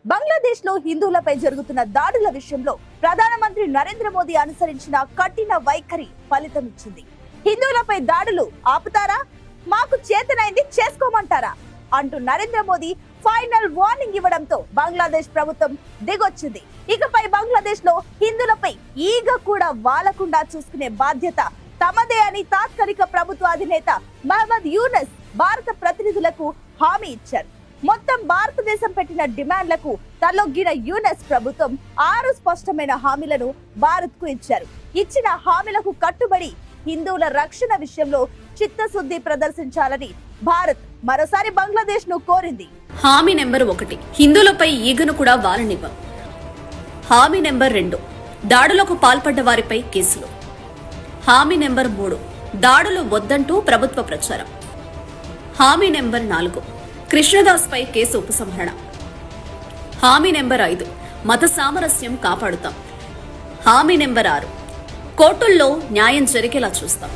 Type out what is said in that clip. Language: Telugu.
బంగ్లాదేశ్ లో హిందువులపై జరుగుతున్న దాడుల విషయంలో ప్రధానమంత్రి నరేంద్ర మోదీ అనుసరించిన కఠిన వైఖరి ఫలితమిచ్చింది. హిందువులపై దాడులు ఆపుతారా, మాకు చేతనైంది చేసుకోమంటారా అంటూ నరేంద్ర మోదీ ఫైనల్ వార్నింగ్ ఇవ్వడంతో బంగ్లాదేశ్ ప్రభుత్వం దిగొచ్చింది. ఇకపై బంగ్లాదేశ్ లో హిందువులపై ఈగ కూడా వాలకుండా చూసుకునే బాధ్యత తమదే అని తాత్కాలిక ప్రభుత్వ అధినేత మహమ్మద్ యూనస్ భారత ప్రతినిధులకు హామీ ఇచ్చారు. మొత్తం భారతదేశం పెట్టిన డిమాండ్లకు తలొగ్గిన యూనస్ ప్రభుత్వం 6 స్పష్టమైన హామీలను భారత్ కు ఇచ్చారు. ఇచ్చిన హామీలకు కట్టుబడి హిందువుల రక్షణ విషయంలో చిత్తశుద్ధి ప్రదర్శించాలని భారత్ మరోసారి బంగ్లాదేశ్ ను కోరింది. హామీ నెంబర్ 1, హిందువులపై ఈగను కూడా వాలనివ్వం. హామీ నెంబర్ 2, దాడులకు పాల్పడ్డ వారిపై కేసులు. హామీ నెంబర్ 3, దాడులు వద్దంటూ ప్రభుత్వ ప్రచారం. హామీ నెంబర్ 4, కృష్ణదాస్ పై కేసు ఉపసంహరణ. హామీ నెంబర్ 5, మత సామరస్యం కాపాడుతాం. హామీ నెంబర్ 6, కోర్టుల్లో న్యాయం జరిగేలా చూస్తాం.